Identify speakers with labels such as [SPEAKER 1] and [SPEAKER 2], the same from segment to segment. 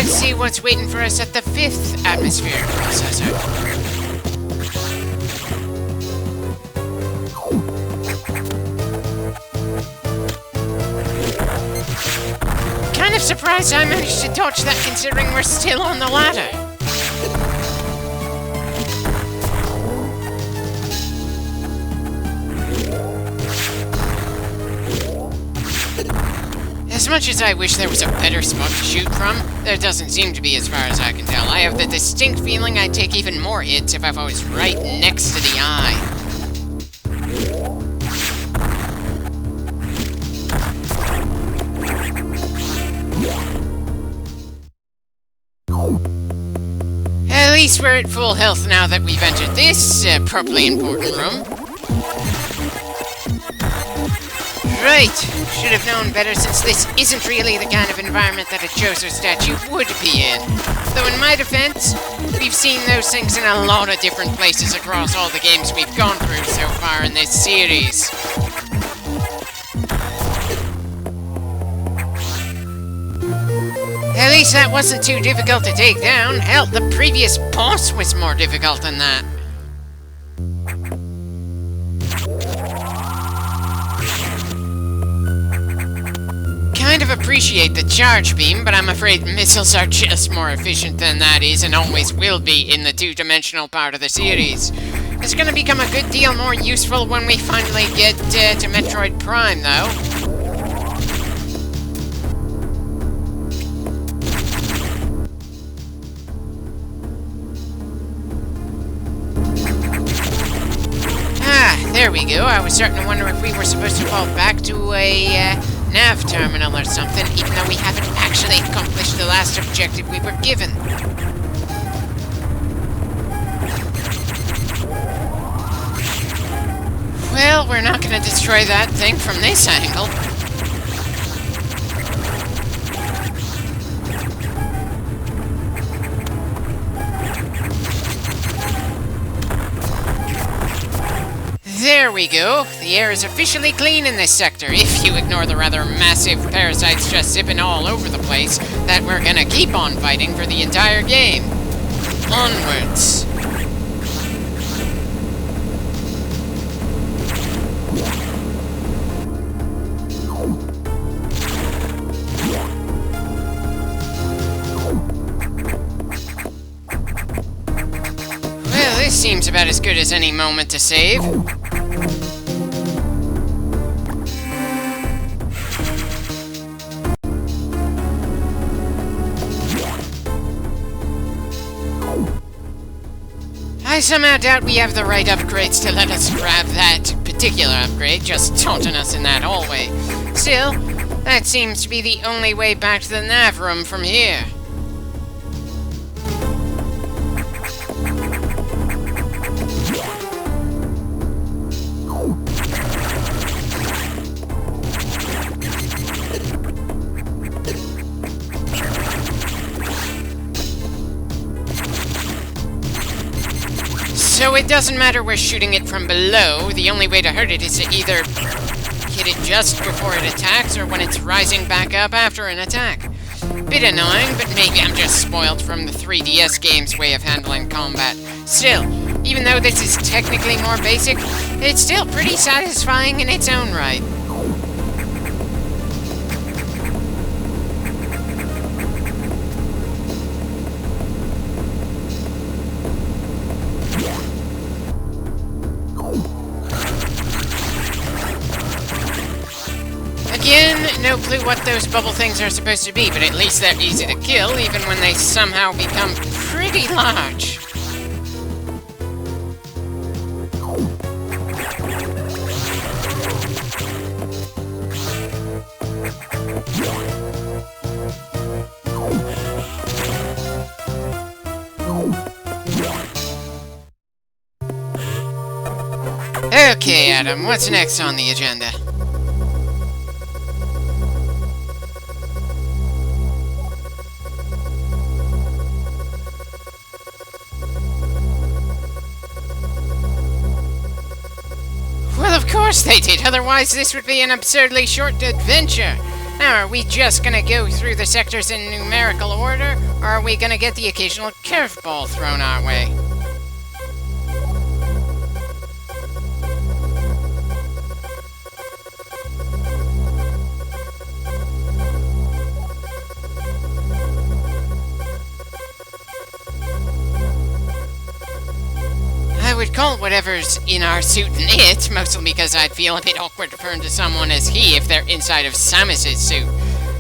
[SPEAKER 1] Let's see what's waiting for us at the 5th atmosphere processor. Kind of surprised I managed to dodge that considering we're still on the ladder. As much as I wish there was a better spot to shoot from, there doesn't seem to be as far as I can tell. I have the distinct feeling I'd take even more hits if I was right next to the eye. At least we're at full health now that we've entered this properly important room. Right, should have known better since this isn't really the kind of environment that a Joser statue would be in. Though in my defense, we've seen those things in a lot of different places across all the games we've gone through so far in this series. At least that wasn't too difficult to take down. Hell, the previous boss was more difficult than that. Kind of appreciate the charge beam, but I'm afraid missiles are just more efficient than that is and always will be in the two-dimensional part of the series. It's gonna become a good deal more useful when we finally get to Metroid Prime, though. There we go. I was starting to wonder if we were supposed to fall back to a nav terminal or something, even though we haven't actually accomplished the last objective we were given. Well, we're not going to destroy that thing from this angle. There we go. The air is officially clean in this sector, if you ignore the rather massive parasites just zipping all over the place that we're gonna keep on fighting for the entire game. Onwards. Well, this seems about as good as any moment to save. I somehow doubt we have the right upgrades to let us grab that particular upgrade, just taunting us in that hallway. Still, that seems to be the only way back to the nav room from here. So it doesn't matter we're shooting it from below, the only way to hurt it is to either hit it just before it attacks or when it's rising back up after an attack. Bit annoying, but maybe I'm just spoiled from the 3DS game's way of handling combat. Still, even though this is technically more basic, it's still pretty satisfying in its own right. Again, no clue what those bubble things are supposed to be, but at least they're easy to kill, even when they somehow become pretty large. Okay, Adam, what's next on the agenda? Well, of course they did, otherwise this would be an absurdly short adventure. Now, are we just gonna go through the sectors in numerical order, or are we gonna get the occasional curveball thrown our way? I would call whatever's in our suit an it, mostly because I'd feel a bit awkward referring to someone as he if they're inside of Samus's suit.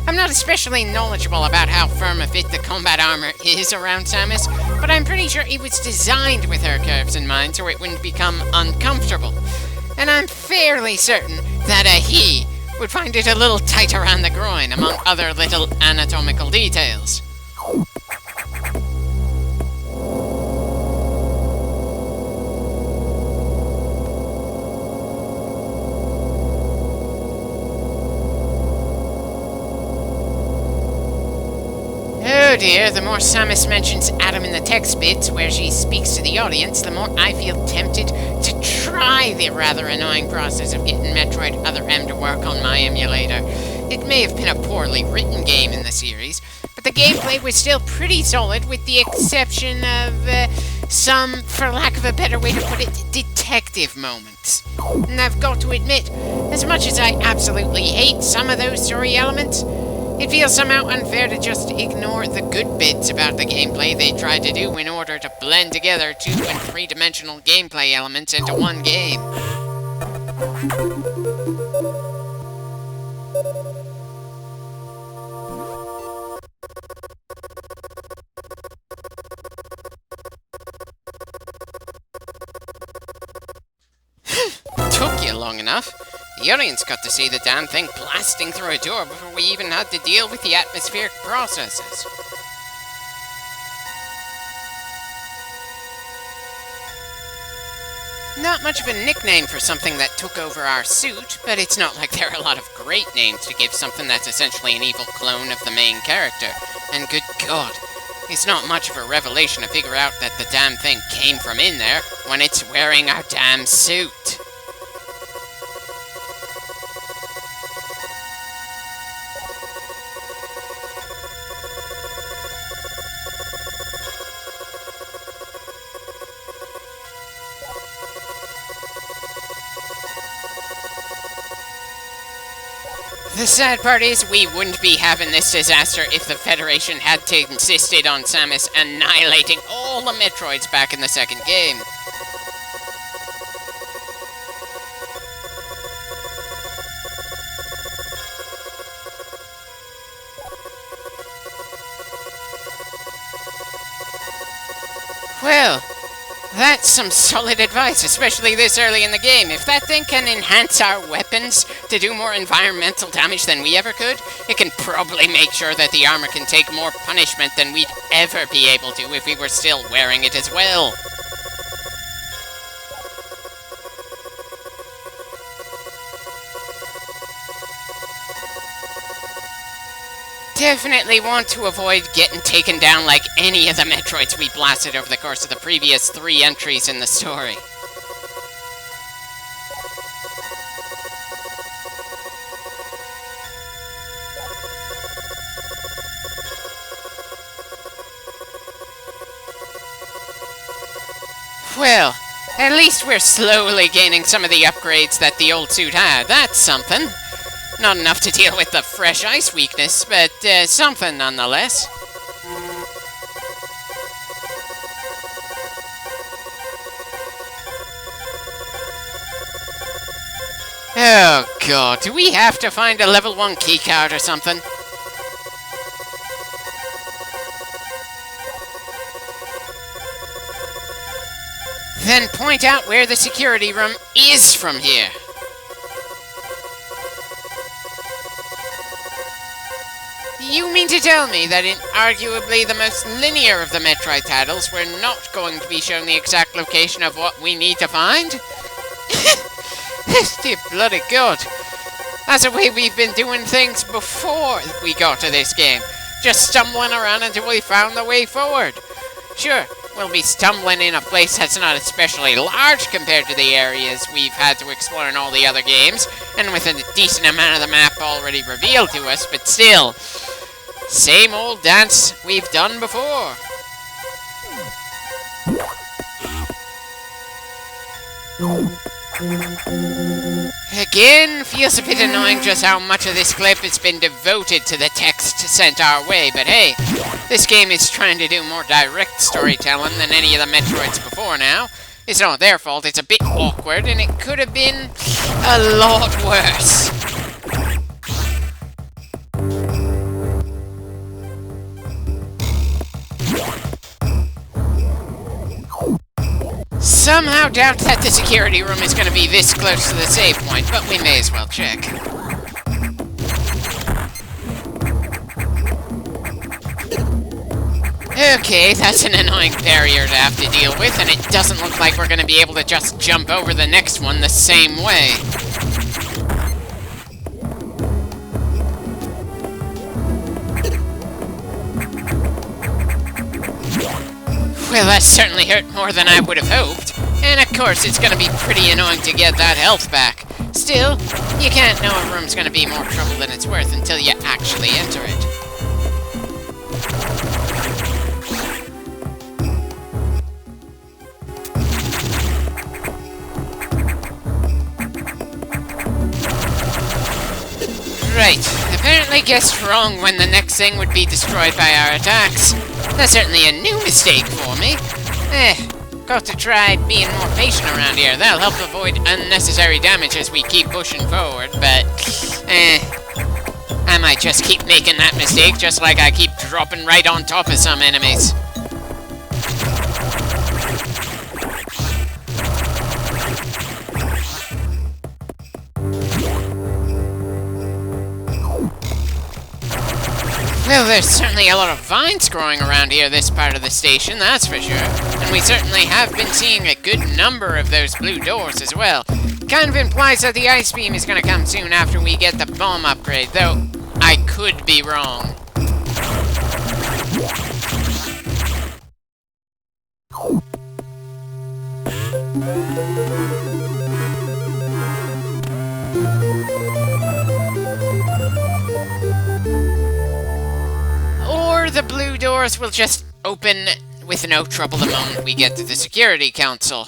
[SPEAKER 1] I'm not especially knowledgeable about how firm a fit the combat armor is around Samus, but I'm pretty sure it was designed with her curves in mind so it wouldn't become uncomfortable. And I'm fairly certain that a he would find it a little tight around the groin, among other little anatomical details. Oh dear, the more Samus mentions Adam in the text bits where she speaks to the audience, the more I feel tempted to try the rather annoying process of getting Metroid Other M to work on my emulator. It may have been a poorly written game in the series, but the gameplay was still pretty solid with the exception of some, for lack of a better way to put it, detective moments. And I've got to admit, as much as I absolutely hate some of those story elements, it feels somehow unfair to just ignore the good bits about the gameplay they tried to do in order to blend together 2- and 3-dimensional gameplay elements into one game. Took you long enough. The audience got to see the damn thing blasting through a door before we even had to deal with the atmospheric processes. Not much of a nickname for something that took over our suit, but it's not like there are a lot of great names to give something that's essentially an evil clone of the main character. And good God, it's not much of a revelation to figure out that the damn thing came from in there when it's wearing our damn suit. The sad part is, we wouldn't be having this disaster if the Federation had insisted on Samus annihilating all the Metroids back in the second game. Well, that's some solid advice, especially this early in the game. If that thing can enhance our weapons to do more environmental damage than we ever could, it can probably make sure that the armor can take more punishment than we'd ever be able to if we were still wearing it as well. Definitely want to avoid getting taken down like any of the Metroids we blasted over the course of the previous 3 entries in the story. Well, at least we're slowly gaining some of the upgrades that the old suit had. That's something. Not enough to deal with the fresh ice weakness, but something nonetheless. Oh god, do we have to find a level 1 keycard or something? Then point out where the security room is from here. You mean to tell me that in arguably the most linear of the Metroid titles, we're not going to be shown the exact location of what we need to find? Dear bloody god. That's the way we've been doing things before we got to this game. Just stumbling around until we found the way forward. Sure, we'll be stumbling in a place that's not especially large compared to the areas we've had to explore in all the other games, and with a decent amount of the map already revealed to us, but still, same old dance we've done before. Again, feels a bit annoying just how much of this clip has been devoted to the text sent our way, but hey, this game is trying to do more direct storytelling than any of the Metroids before now. It's not their fault, it's a bit awkward, and it could have been a lot worse. Somehow doubt that the security room is going to be this close to the save point, but we may as well check. Okay, that's an annoying barrier to have to deal with, and it doesn't look like we're going to be able to just jump over the next one the same way. Well, that certainly hurt more than I would have hoped. And of course, it's going to be pretty annoying to get that health back. Still, you can't know a room's going to be more trouble than it's worth until you actually enter it. Right, apparently guessed wrong when the next thing would be destroyed by our attacks. That's certainly a new mistake for me. Got to try being more patient around here. That'll help avoid unnecessary damage as we keep pushing forward, but, I might just keep making that mistake just like I keep dropping right on top of some enemies. Well, there's certainly a lot of vines growing around here this part of the station, that's for sure. And we certainly have been seeing a good number of those blue doors as well. Kind of implies that the ice beam is going to come soon after we get the bomb upgrade, though I could be wrong. The blue doors will just open with no trouble the moment we get to the security council.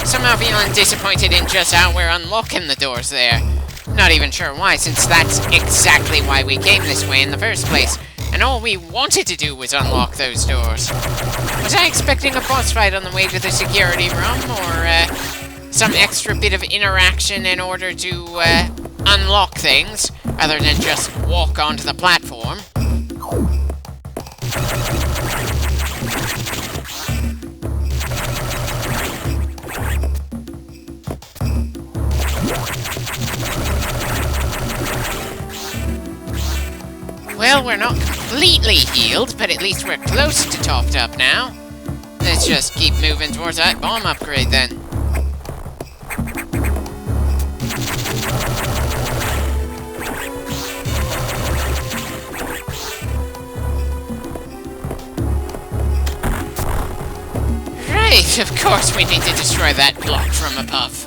[SPEAKER 1] Somehow feeling disappointed in just how we're unlocking the doors there. Not even sure why, since that's exactly why we came this way in the first place, and all we wanted to do was unlock those doors. Was I expecting a boss fight on the way to the security room, or some extra bit of interaction in order to unlock things, other than just walk onto the platform? Well, we're not completely healed, but at least we're close to topped up now. Let's just keep moving towards that bomb upgrade then. Right, of course we need to destroy that block from above.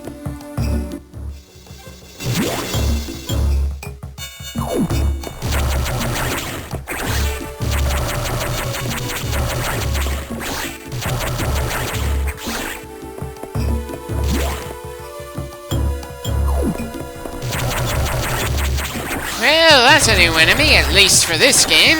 [SPEAKER 1] Well, that's a new enemy, at least for this game.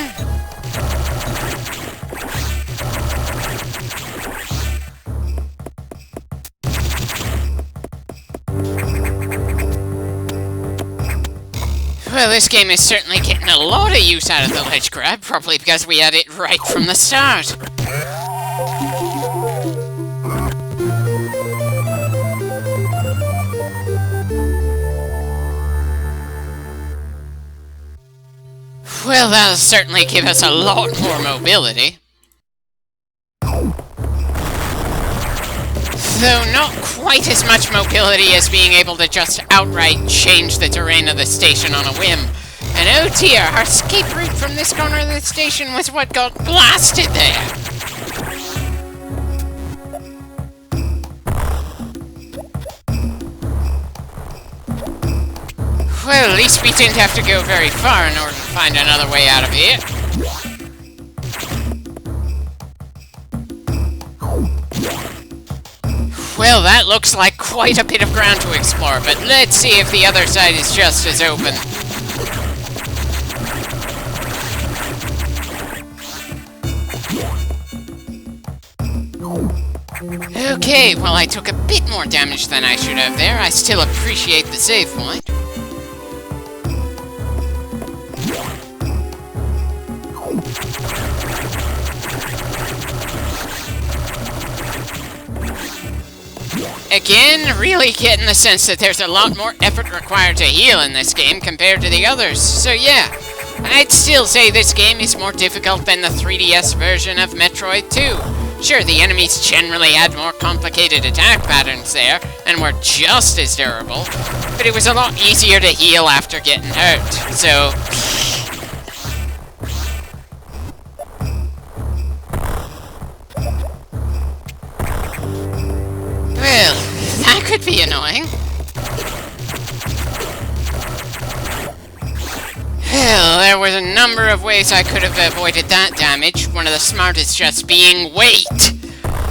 [SPEAKER 1] Well, this game is certainly getting a lot of use out of the ledge grab, probably because we had it right from the start. Well, that'll certainly give us a lot more mobility. Though not quite as much mobility as being able to just outright change the terrain of the station on a whim. And oh dear, our escape route from this corner of the station was what got blasted there. Well, at least we didn't have to go very far in order to find another way out of here. Well, that looks like quite a bit of ground to explore, but let's see if the other side is just as open. Okay, well, I took a bit more damage than I should have there. I still appreciate the save point. Again, really getting the sense that there's a lot more effort required to heal in this game compared to the others. So yeah, I'd still say this game is more difficult than the 3DS version of Metroid 2. Sure, the enemies generally had more complicated attack patterns there, and were just as durable, but it was a lot easier to heal after getting hurt, so... Well, that could be annoying. Well, there was a number of ways I could have avoided that damage, one of the smartest just being wait!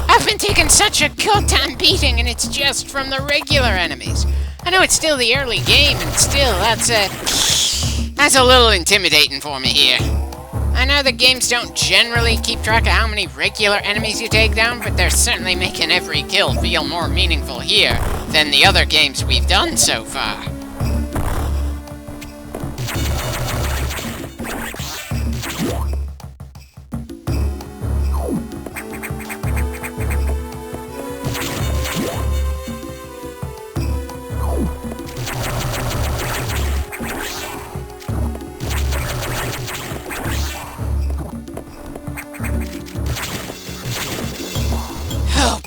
[SPEAKER 1] I've been taking such a goddamn beating, and it's just from the regular enemies. I know it's still the early game, and still, that's a little intimidating for me here. I know the games don't generally keep track of how many regular enemies you take down, but they're certainly making every kill feel more meaningful here than the other games we've done so far.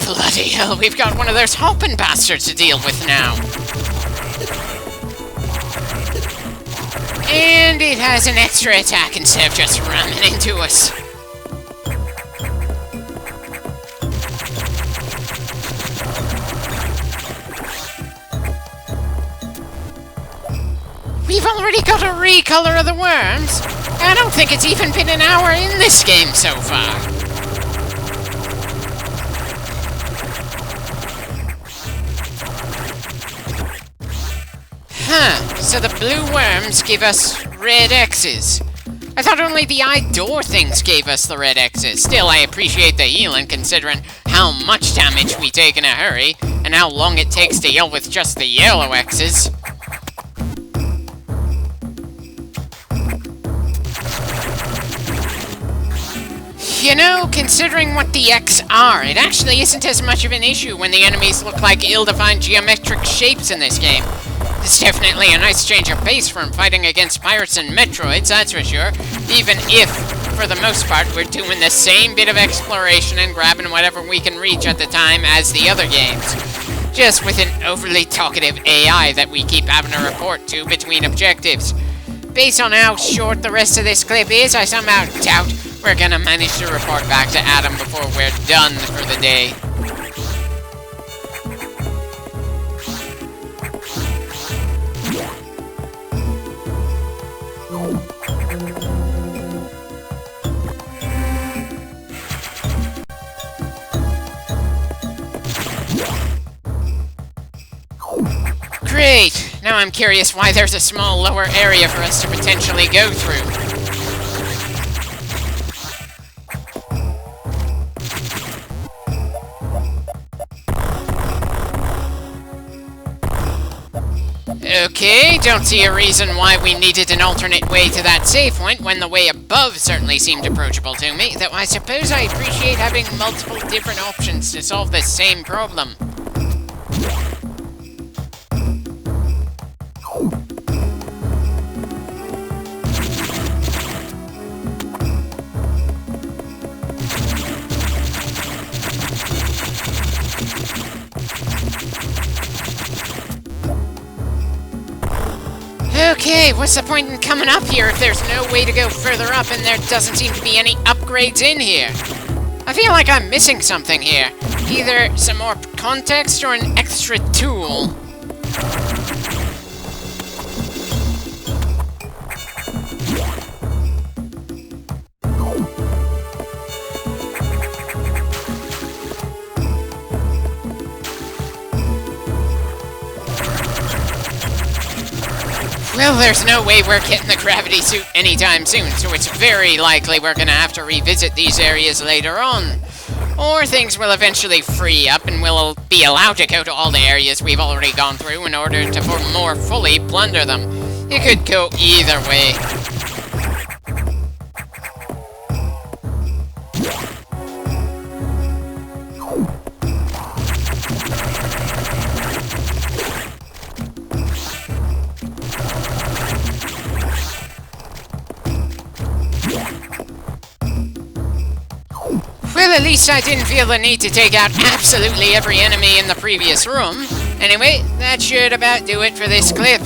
[SPEAKER 1] Bloody hell, we've got one of those hopping bastards to deal with now. And it has an extra attack instead of just ramming into us. We've already got a recolor of the worms. I don't think it's even been an hour in this game so far. Huh, so the blue worms give us red X's. I thought only the eye door things gave us the red X's. Still, I appreciate the healing considering how much damage we take in a hurry, and how long it takes to heal with just the yellow X's. You know, considering what the X are, it actually isn't as much of an issue when the enemies look like ill-defined geometric shapes in this game. It's definitely a nice change of pace from fighting against pirates and Metroids, that's for sure. Even if, for the most part, we're doing the same bit of exploration and grabbing whatever we can reach at the time as the other games. Just with an overly talkative AI that we keep having to report to between objectives. Based on how short the rest of this clip is, I somehow doubt we're gonna manage to report back to Adam before we're done for the day. Great! Now I'm curious why there's a small lower area for us to potentially go through. Okay, don't see a reason why we needed an alternate way to that save point when the way above certainly seemed approachable to me, though I suppose I appreciate having multiple different options to solve this same problem. Okay, what's the point in coming up here if there's no way to go further up and there doesn't seem to be any upgrades in here? I feel like I'm missing something here. Either some more context or an extra tool. Well, there's no way we're getting the gravity suit anytime soon, so it's very likely we're gonna have to revisit these areas later on. Or things will eventually free up and we'll be allowed to go to all the areas we've already gone through in order to more fully plunder them. It could go either way. Well, at least I didn't feel the need to take out absolutely every enemy in the previous room. Anyway, that should about do it for this clip.